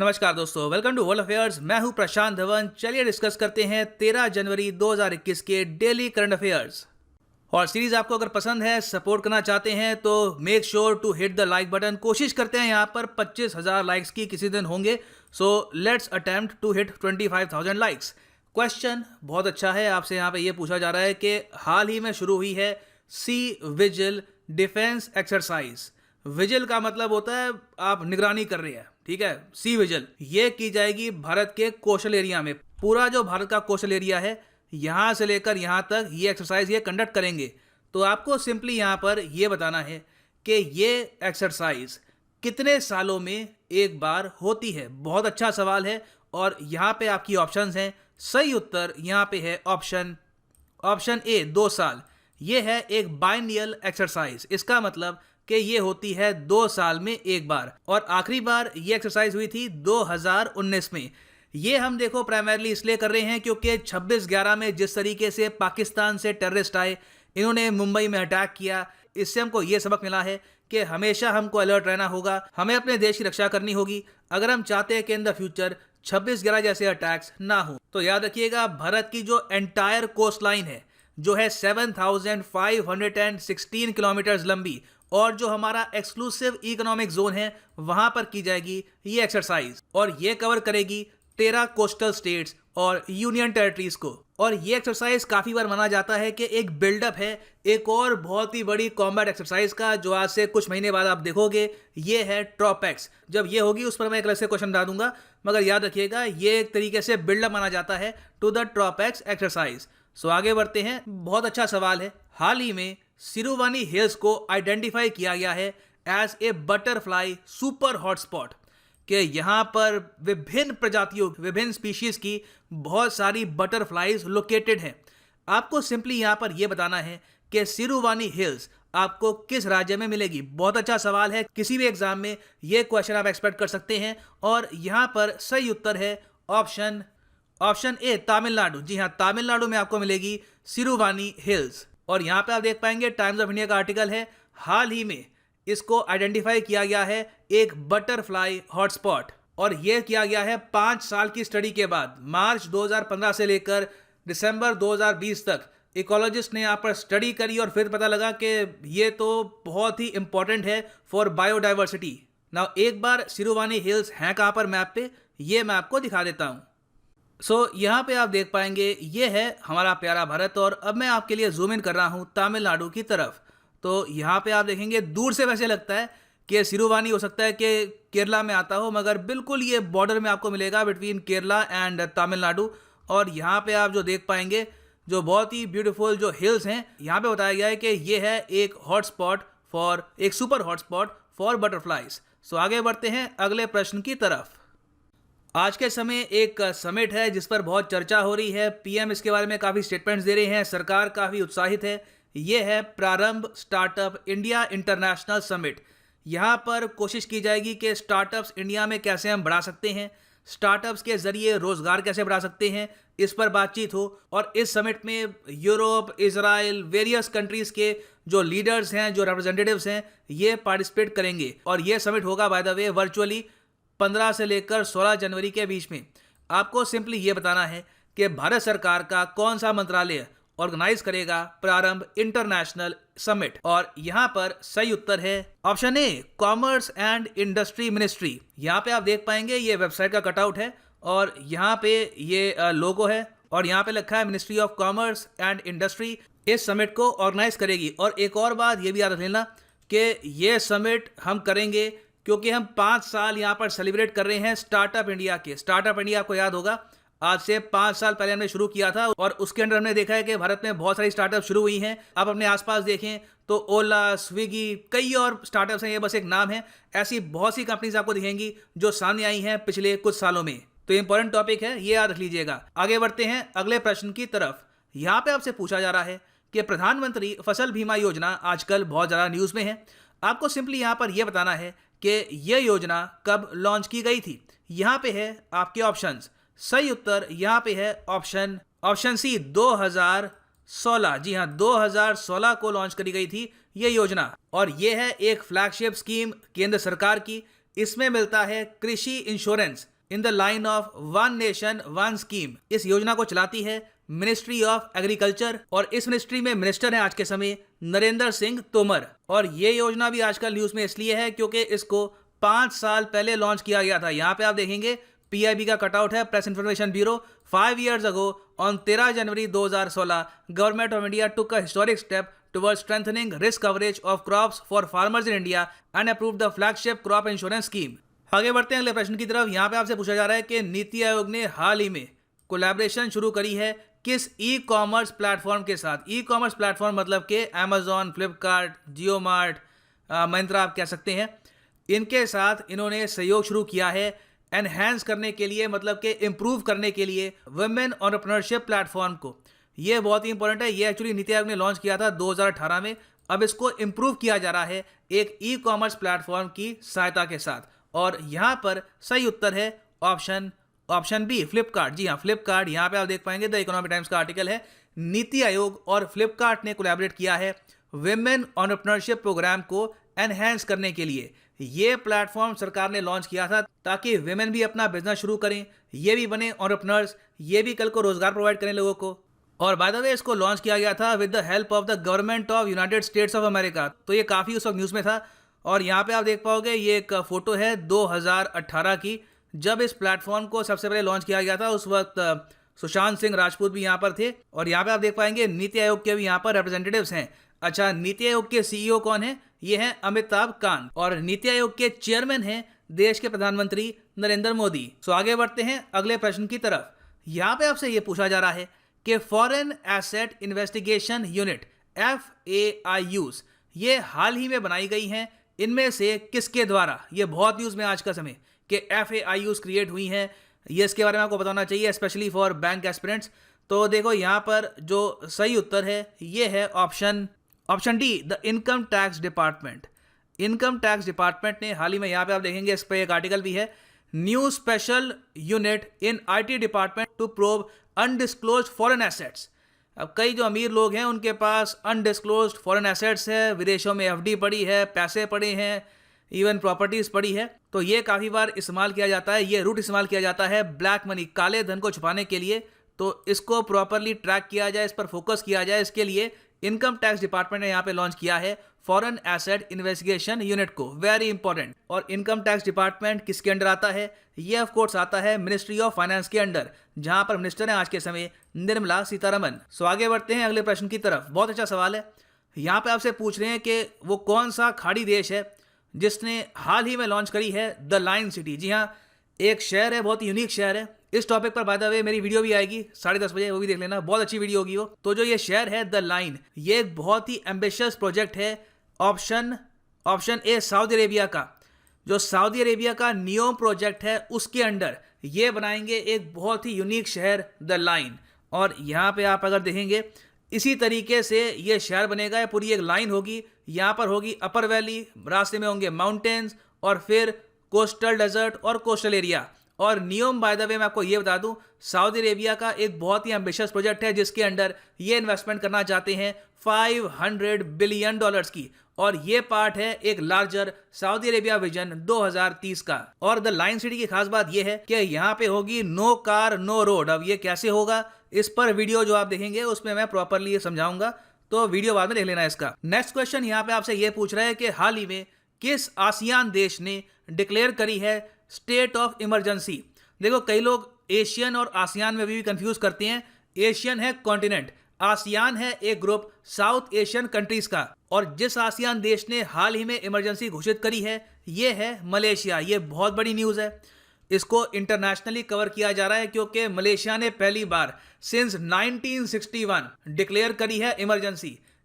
नमस्कार दोस्तों, welcome to world affairs. मैं हूं प्रशांत धवन। चलिए डिस्कस करते हैं 13 जनवरी 2021 के डेली करंट अफेयर्स। और सीरीज आपको अगर पसंद है, सपोर्ट करना चाहते हैं तो make sure to hit the like button. कोशिश करते हैं यहाँ पर 25,000 लाइक्स की किसी दिन होंगे। So let's attempt to hit 25,000 likes. Question बहुत अच्छा है, आपसे यहाँ पे ये पूछा जा रहा है कि हाल ही में शुरू हुई है C vigil defence exercise. Vigil का मतलब होता है आप निगरानी कर रहे हैं, ठीक है। सी विजिल ये की जाएगी भारत के कोस्टल एरिया में। पूरा जो भारत का कोस्टल एरिया है, यहाँ से लेकर यहाँ तक ये एक्सरसाइज ये कंडक्ट करेंगे। तो आपको सिंपली यहाँ पर ये बताना है कि ये एक्सरसाइज कितने सालों में एक बार होती है। बहुत अच्छा सवाल है। और यहाँ पे आपकी ऑप्शंस हैं। सही उत्तर यहाँ पे है ऑप्शन ए 2 साल। ये है एक बाइनियल एक्सरसाइज। इसका मतलब कि ये होती है 2 साल में एक बार। और आखिरी बार ये एक्सरसाइज हुई थी 2019 में। ये हम देखो प्राइमरली इसलिए कर रहे हैं क्योंकि 26/11 में जिस तरीके से पाकिस्तान से टेररिस्ट आए, इन्होंने मुंबई में अटैक किया, इससे हमको ये सबक मिला है कि हमेशा हमको अलर्ट रहना होगा, हमें अपने देश की रक्षा करनी होगी अगर हम चाहते हैं कि इन द फ्यूचर 26/11 जैसे अटैक्स ना हो। तो याद रखिएगा, भारत की जो एंटायर कोस्ट लाइन है जो है 7,516 किलोमीटर लंबी, और जो हमारा एक्सक्लूसिव इकोनॉमिक जोन है वहां पर की जाएगी ये एक्सरसाइज। और ये कवर करेगी 13 कोस्टल स्टेट्स और यूनियन टेरिटरीज को। और ये एक्सरसाइज काफी बार माना जाता है कि एक बिल्डअप है एक और बहुत ही बड़ी कॉम्बैट एक्सरसाइज का, जो आज से कुछ महीने बाद आप देखोगे। ये है ट्रॉपेक्स। जब ये होगी उस पर मैं एक अलग से क्वेश्चन बता दूंगा, मगर याद रखिएगा ये एक तरीके से बिल्डअप माना जाता है टू द ट्रॉपेक्स एक्सरसाइज। सो आगे बढ़ते हैं। बहुत अच्छा सवाल है। हाल ही में सिरुवानी हिल्स को आइडेंटिफाई किया गया है as a butterfly super hotspot, कि यहाँ पर विभिन्न प्रजातियों, विभिन्न स्पीशीज की बहुत सारी बटरफ्लाईज लोकेटेड हैं। आपको सिंपली यहाँ पर यह बताना है कि सिरुवानी हिल्स आपको किस राज्य में मिलेगी। बहुत अच्छा सवाल है, किसी भी एग्जाम में यह क्वेश्चन आप एक्सपेक्ट कर सकते हैं। और यहाँ पर सही उत्तर है ऑप्शन ए तमिलनाडु। जी हाँ, तमिलनाडु में आपको मिलेगी सिरुवानी हिल्स। और यहाँ पे आप देख पाएंगे टाइम्स ऑफ इंडिया का आर्टिकल है, हाल ही में इसको आइडेंटिफाई किया गया है एक बटरफ्लाई हॉटस्पॉट। और यह किया गया है 5 साल की स्टडी के बाद। मार्च 2015 से लेकर दिसंबर 2020 तक इकोलॉजिस्ट ने यहाँ पर स्टडी करी और फिर पता लगा कि ये तो बहुत ही इंपॉर्टेंट है फॉर बायोडाइवर्सिटी। नाउ एक बार सिरुवानी हिल्स हैं कहाँ पर मैप पे, ये मैं आपको दिखा देता हूँ। यहाँ पे आप देख पाएंगे ये है हमारा प्यारा भारत। और अब मैं आपके लिए जूम इन कर रहा हूँ तमिलनाडु की तरफ। तो यहाँ पे आप देखेंगे दूर से वैसे लगता है कि सिरुवानी हो सकता है कि केरला में आता हो, मगर बिल्कुल ये बॉर्डर में आपको मिलेगा बिटवीन केरला एंड तमिलनाडु। और यहाँ पे आप जो देख पाएंगे जो बहुत ही ब्यूटीफुल जो हिल्स हैं, यहाँ पे बताया गया है कि ये है एक सुपर हॉटस्पॉट फॉर बटरफ्लाइज। सो आगे बढ़ते हैं अगले प्रश्न की तरफ। आज के समय एक समिट है जिस पर बहुत चर्चा हो रही है। पीएम इसके बारे में काफ़ी स्टेटमेंट्स दे रहे हैं, सरकार काफ़ी उत्साहित है। ये है प्रारंभ स्टार्टअप इंडिया इंटरनेशनल समिट। यहाँ पर कोशिश की जाएगी कि स्टार्टअप्स इंडिया में कैसे हम बढ़ा सकते हैं, स्टार्टअप्स के जरिए रोजगार कैसे बढ़ा सकते हैं, इस पर बातचीत हो। और इस समिट में यूरोप, इजराइल, वेरियस कंट्रीज के जो लीडर्स हैं, जो रिप्रेजेंटेटिव्स हैं, ये पार्टिसिपेट करेंगे। और ये समिट होगा बाय द वे वर्चुअली 15 से लेकर 16 जनवरी के बीच में। आपको सिंपली ये बताना है कि भारत सरकार का कौन सा मंत्रालय ऑर्गेनाइज करेगा प्रारंभ इंटरनेशनल समिट। और यहां पर सही उत्तर है option A commerce and industry ministry. यहां पे आप देख पाएंगे ये वेबसाइट का कटआउट है और यहां पे ये लोगो है और यहां पे लिखा है ministry of commerce and industry इस समिट को ऑर्गेनाइज करेगी। और एक और बात ये भी याद रख लेना कि ये समिट हम करेंगे क्योंकि हम 5 साल यहाँ पर सेलिब्रेट कर रहे हैं स्टार्टअप इंडिया के। स्टार्टअप इंडिया आपको याद होगा आज से 5 साल पहले हमने शुरू किया था और उसके अंदर हमने देखा है कि भारत में बहुत सारी स्टार्टअप शुरू हुई हैं। आप अपने आसपास देखें तो ओला, स्विगी, कई और स्टार्टअप्स हैं, ये बस एक नाम है। ऐसी बहुत सी कंपनीज आपको दिखेंगी जो सामने आई हैं पिछले कुछ सालों में। तो इंपॉर्टेंट टॉपिक है, ये याद रख लीजिएगा। आगे बढ़ते हैं अगले प्रश्न की तरफ। यहाँ पे आपसे पूछा जा रहा है कि प्रधानमंत्री फसल बीमा योजना आजकल बहुत ज़्यादा न्यूज़ में है। आपको सिंपली यहाँ पर यह बताना है कि यह योजना कब लॉन्च की गई थी। यहाँ पे है आपके ऑप्शंस। सही उत्तर यहाँ पे है ऑप्शन सी 2016। जी हाँ, 2016 को लॉन्च करी गई थी ये योजना। और ये है एक फ्लैगशिप स्कीम केंद्र सरकार की इसमें मिलता है कृषि insurance in the line of one nation one scheme. इस योजना को चलाती है मिनिस्ट्री ऑफ एग्रीकल्चर और इस मिनिस्ट्री में मिनिस्टर हैं आज के समय नरेंद्र सिंह तोमर। और ये योजना भी आजकल न्यूज में इसलिए है क्योंकि इसको 5 साल पहले लॉन्च किया गया था। यहाँ पे आप देखेंगे PIB का कटआउट है, press information bureau. 5 years ago on 13 January 2016 government of India took a historic step towards strengthening risk coverage of crops for farmers in India and approved the flagship crop insurance scheme। आगे बढ़ते हैं अगले प्रश्न की तरफ। यहाँ पे आपसे पूछा जा रहा है कि नीति आयोग ने हाल ही में कोलैबोरेशन शुरू करी है किस ई-कॉमर्स प्लेटफॉर्म के साथ। ई-कॉमर्स प्लेटफॉर्म मतलब कि Amazon, फ्लिपकार्ट, जियो मार्ट, मिंत्रा आप कह सकते हैं, इनके साथ इन्होंने सहयोग शुरू किया है एनहेंस करने के लिए, मतलब कि इम्प्रूव करने के लिए वुमेन एंटरप्रेन्योरशिप प्लेटफॉर्म को। ये बहुत ही इंपॉर्टेंट है। ये एक्चुअली नीति आयोग ने लॉन्च किया था 2018 में। अब इसको इम्प्रूव किया जा रहा है एक ई-कॉमर्स प्लेटफॉर्म की सहायता के साथ। और यहाँ पर सही उत्तर है ऑप्शन बी, फ्लिपकार्ट। जी हाँ, फ्लिपकार्ट। यहाँ पे आप देख पाएंगे द इकोनॉमिक टाइम्स का आर्टिकल है, नीति आयोग और फ्लिपकार्ट ने कोलैबोरेट किया है वुमेन एंटरप्रेन्योरशिप प्रोग्राम को एनहेंस करने के लिए। ये प्लेटफॉर्म सरकार ने लॉन्च किया था ताकि विमेन भी अपना बिजनेस शुरू करें, ये भी बने एंटरप्रेन्योर्स, ये भी कल को रोजगार प्रोवाइड करें लोगों को। और बाय द वे इसको लॉन्च किया गया था with the help of the government of United states of America. तो ये काफ़ी उस वक्त न्यूज़ में था। और यहाँ पे आप देख पाओगे ये एक फोटो है 2018 की, जब इस प्लेटफॉर्म को सबसे पहले लॉन्च किया गया था। उस वक्त सुशांत सिंह राजपूत भी यहाँ पर थे। और यहाँ पे आप देख पाएंगे नीति आयोग के भी यहाँ पर रिप्रेजेंटेटिव्स हैं। अच्छा, नीति आयोग के CEO कौन है? ये हैं अमिताभ कांत। और नीति आयोग के चेयरमैन हैं देश के प्रधानमंत्री नरेंद्र मोदी। सो आगे बढ़ते हैं अगले प्रश्न की तरफ। यहाँ पे आपसे ये पूछा जा रहा है कि foreign asset investigation unit FAIUs ये हाल ही में बनाई गई हैं, इनमें से किसके द्वारा? ये बहुत न्यूज़ में आज का समय कि FAIUs क्रिएट हुई हैं, ये इसके बारे में आपको बताना चाहिए, स्पेशली फॉर बैंक एस्पिरेंट्स। तो देखो यहाँ पर जो सही उत्तर है ये है option D, the income tax department. Income tax department ने हाल ही में, यहाँ पे आप देखेंगे इस पर एक आर्टिकल भी है, new special unit in IT department to probe undisclosed foreign assets. अब कई जो अमीर लोग हैं उनके पास अनडिस्क्लोज्ड फॉरेन एसेट्स है, विदेशों में FD पड़ी है, पैसे पड़े हैं, इवन प्रॉपर्टीज पड़ी है। तो ये काफ़ी बार इस्तेमाल किया जाता है, ये रूट इस्तेमाल किया जाता है ब्लैक मनी, काले धन को छुपाने के लिए। तो इसको प्रॉपरली ट्रैक किया जाए, इस पर फोकस किया जाए, इसके लिए इनकम टैक्स डिपार्टमेंट ने यहाँ पे लॉन्च किया है फॉरेन एसेट इन्वेस्टिगेशन यूनिट को। Very important. और इनकम टैक्स डिपार्टमेंट किसके अंडर आता है? ये ऑफ कोर्स आता है मिनिस्ट्री ऑफ फाइनेंस के अंडर, जहां पर मिनिस्टर हैं आज के समय निर्मला सीतारमन। सो आगे बढ़ते हैं अगले प्रश्न की तरफ। बहुत अच्छा सवाल है। यहाँ पे आपसे पूछ रहे हैं कि वो कौन सा खाड़ी देश है जिसने हाल ही में लॉन्च करी है द लाइन सिटी। जी हाँ, एक शहर है, बहुत ही यूनिक शहर है। इस टॉपिक पर बाय द वे मेरी वीडियो भी आएगी 10:30 बजे, वो भी देख लेना, बहुत अच्छी वीडियो होगी वो। तो जो ये शहर है द लाइन, ये एक बहुत ही एम्बिशियस प्रोजेक्ट है। ऑप्शन ए सऊदी अरेबिया का, जो सऊदी अरेबिया का नियोम प्रोजेक्ट है उसके अंडर ये बनाएंगे एक बहुत ही यूनिक शहर द लाइन। और यहाँ पे आप अगर देखेंगे इसी तरीके से ये शहर बनेगा, ये पूरी एक लाइन होगी। यहाँ पर होगी अपर वैली, रास्ते में होंगे माउंटेन्स और फिर कोस्टल डेजर्ट और कोस्टल एरिया। और नियोम बाय द वे मैं आपको ये बता दूं, सऊदी अरेबिया का एक बहुत ही एम्बिशियस प्रोजेक्ट है जिसके अंडर ये इन्वेस्टमेंट करना चाहते हैं $500 बिलियन की। और ये पार्ट है एक लार्जर सऊदी अरेबिया विजन 2030 का। और द लाइन सिटी की खास बात यह है कि यहाँ पे होगी नो कार नो रोड। अब ये कैसे होगा, इस पर वीडियो जो आप देखेंगे उसमें मैं प्रॉपरली ये समझाऊंगा, तो वीडियो बाद में देख लेना इसका। नेक्स्ट क्वेश्चन यहाँ पे आपसे ये पूछ रहा है कि हाल ही में किस आसियान देश ने डिक्लेयर करी है स्टेट ऑफ इमरजेंसी। देखो कई लोग एशियन और आसियान में भी कंफ्यूज करते हैं। एशियन है कॉन्टिनेंट, आसियान है एक ग्रुप साउथ एशियन कंट्रीज का। और जिस आसियान देश ने हाल ही में इमरजेंसी घोषित करी है ये है मलेशिया। ये बहुत बड़ी न्यूज़ है, इसको इंटरनेशनली कवर किया जा रहा है क्योंकि मलेशिया ने पहली बार सिंस 1961 डिक्लेयर करी है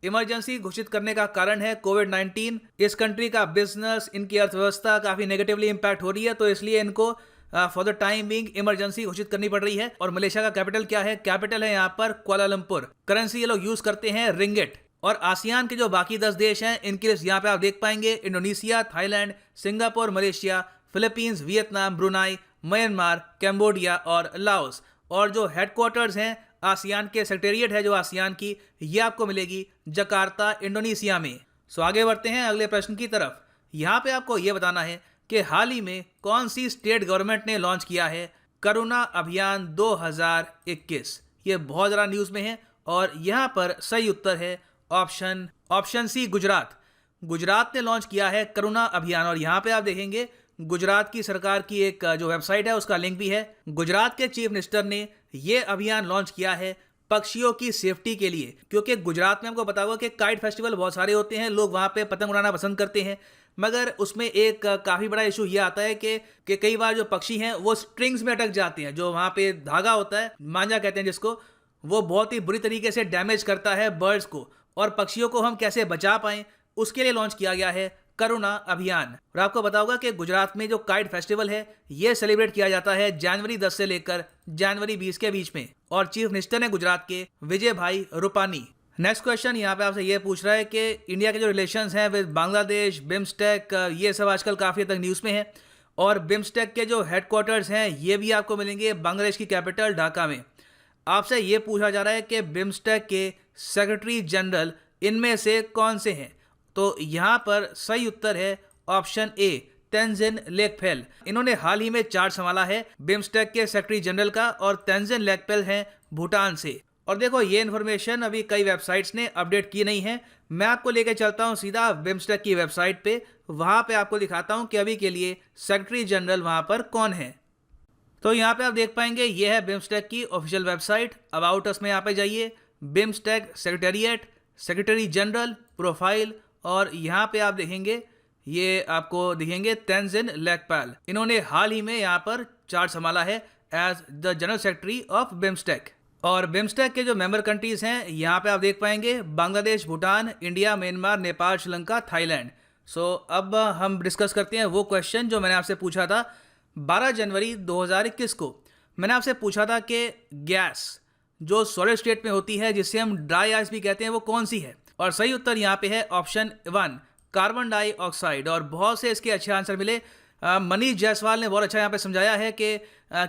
इमरजेंसी घोषित करने का कारण है कोविड-19। इस कंट्री का बिजनेस, इनकी अर्थव्यवस्था काफ़ी नेगेटिवली इम्पैक्ट हो रही है, तो इसलिए इनको for the time being emergency घोषित करनी पड़ रही है। और मलेशिया का कैपिटल क्या है? कैपिटल है यहाँ पर कुआलालंपुर। करेंसी ये लोग यूज करते हैं रिंगिट। और आसियान के जो बाकी 10 देश हैं इनकी लिस्ट यहाँ पे आप देख पाएंगे, Indonesia, Thailand, Singapore, Malaysia, Philippines, Vietnam, Brunei, Myanmar, Cambodia और लाओस। और जो हेडक्वार्टर्स हैं आसियान के, सेक्रेटेरिएट है जो आसियान की, ये आपको मिलेगी जकार्ता, इंडोनेशिया में। सो आगे बढ़ते हैं अगले प्रश्न की तरफ। यहाँ पे आपको ये बताना है कि हाल ही में कौन सी स्टेट गवर्नमेंट ने लॉन्च किया है करुणा अभियान 2021। ये बहुत ज़्यादा न्यूज़ में है और यहाँ पर सही उत्तर है ऑप्शन सी, गुजरात। गुजरात ने लॉन्च किया है करुणा अभियान और यहाँ पे आप देखेंगे गुजरात की सरकार की एक जो वेबसाइट है उसका लिंक भी है। गुजरात के चीफ मिनिस्टर ने ये अभियान लॉन्च किया है पक्षियों की सेफ्टी के लिए, क्योंकि गुजरात में हमको पता होगा कि काइट फेस्टिवल बहुत सारे होते हैं, लोग वहाँ पे पतंग उड़ाना पसंद करते हैं, मगर उसमें एक काफ़ी बड़ा इशू ये आता है कि कई बार जो पक्षी हैं वो स्ट्रिंग्स में अटक जाते हैं। जो वहाँ पे धागा होता है, मांझा कहते हैं जिसको, वो बहुत ही बुरी तरीके से डैमेज करता है बर्ड्स को। और पक्षियों को हम कैसे बचा पाएँ उसके लिए लॉन्च किया गया है करुणा अभियान। और आपको पता होगा कि गुजरात में जो काइट फेस्टिवल है ये सेलिब्रेट किया जाता है जनवरी 10 से लेकर जनवरी 20 के बीच में, और चीफ मिनिस्टर ने गुजरात के विजय भाई रूपानी। नेक्स्ट क्वेश्चन यहाँ पे आपसे ये पूछ रहा है कि इंडिया के जो रिलेशंस हैं विद बांग्लादेश, बिम्स्टेक, ये सब आजकल काफ़ी हद तक न्यूज़ में है। और बिम्स्टेक के जो हेडक्वार्टर्स हैं ये भी आपको मिलेंगे बांग्लादेश की कैपिटल ढाका में। आपसे ये पूछा जा रहा है कि बिम्स्टेक के सेक्रेटरी जनरल इनमें से कौन से हैं, तो यहाँ पर सही उत्तर है ऑप्शन ए, तेंजिन लेकपेल। इन्होंने हाल ही में चार्ज संभाला है बिम्स्टेक के सेक्रेटरी जनरल का, और तेंजिन लेकपेल हैं भूटान से। और देखो ये इन्फॉर्मेशन अभी कई वेबसाइट्स ने अपडेट की नहीं है, मैं आपको लेके चलता हूँ सीधा बिम्स्टेक की वेबसाइट पे, वहाँ पे आपको दिखाता हूँ कि अभी के लिए सेक्रेटरी जनरल वहाँ पर कौन है। तो यहाँ पे आप देख पाएंगे ये है बिम्स्टेक की ऑफिशियल वेबसाइट। अबाउट अस में यहाँ पे जाइए, BIMSTEC secretariat, secretary general, profile, और यहाँ पे आप देखेंगे ये आपको दिखेंगे तेंजिन लेकपेल। इन्होंने हाल ही में यहाँ पर चार्ज संभाला है as the general secretary of BIMSTEC. और बिम्स्टेक के जो मेंबर कंट्रीज हैं यहाँ पे आप देख पाएंगे Bangladesh, Bhutan, India, Myanmar, Nepal, Sri Lanka, Thailand. So अब हम डिस्कस करते हैं वो क्वेश्चन जो मैंने आपसे पूछा था 12 जनवरी 2021 को। मैंने आपसे पूछा था कि गैस जो सॉलिड स्टेट में होती है जिसे हम ड्राई आइस भी कहते हैं वो कौन सी है, और सही उत्तर यहाँ पे है ऑप्शन 1, कार्बन डाइऑक्साइड। और बहुत से इसके अच्छे आंसर मिले। मनीष जायसवाल ने बहुत अच्छा यहाँ पे समझाया है कि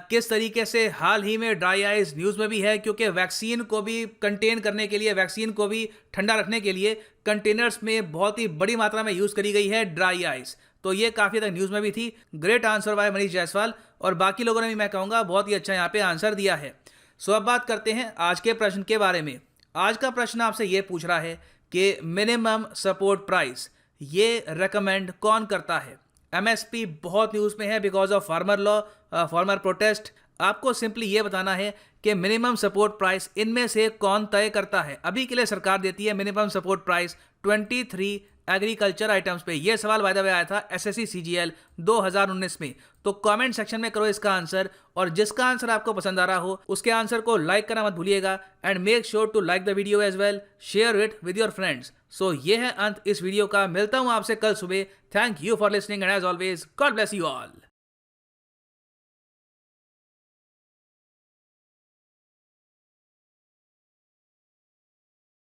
किस तरीके से हाल ही में ड्राई आइस न्यूज़ में भी है, क्योंकि वैक्सीन को भी कंटेन करने के लिए, वैक्सीन को भी ठंडा रखने के लिए कंटेनर्स में बहुत ही बड़ी मात्रा में यूज़ करी गई है ड्राई आइस। तो ये काफ़ी तक न्यूज़ में भी थी। Great answer by Manish Jaiswal, और बाकी लोगों ने भी मैं कहूँगा बहुत ही अच्छा यहाँ पे आंसर दिया है। सो अब बात करते हैं आज के प्रश्न के बारे में। आज का प्रश्न आपसे ये पूछ रहा है कि मिनिमम सपोर्ट प्राइस ये रेकमेंड कौन करता है। एमएसपी बहुत न्यूज़ में है because of farmer law, farmer protest. आपको सिंपली ये बताना है कि मिनिमम सपोर्ट प्राइस इनमें से कौन तय करता है। अभी के लिए सरकार देती है minimum support price 23 agriculture items पे। ये सवाल बाय द वे आया था एसएससी सीजीएल 2019 में। तो कमेंट सेक्शन में करो इसका आंसर, और जिसका आंसर आपको पसंद आ रहा हो उसके आंसर को लाइक करना मत भूलिएगा। And make sure to like the video as well, share it with your friends. So ये है अंत इस वीडियो का। मिलता हूँ आपसे कल सुबह। Thank you for listening and as always God bless you all.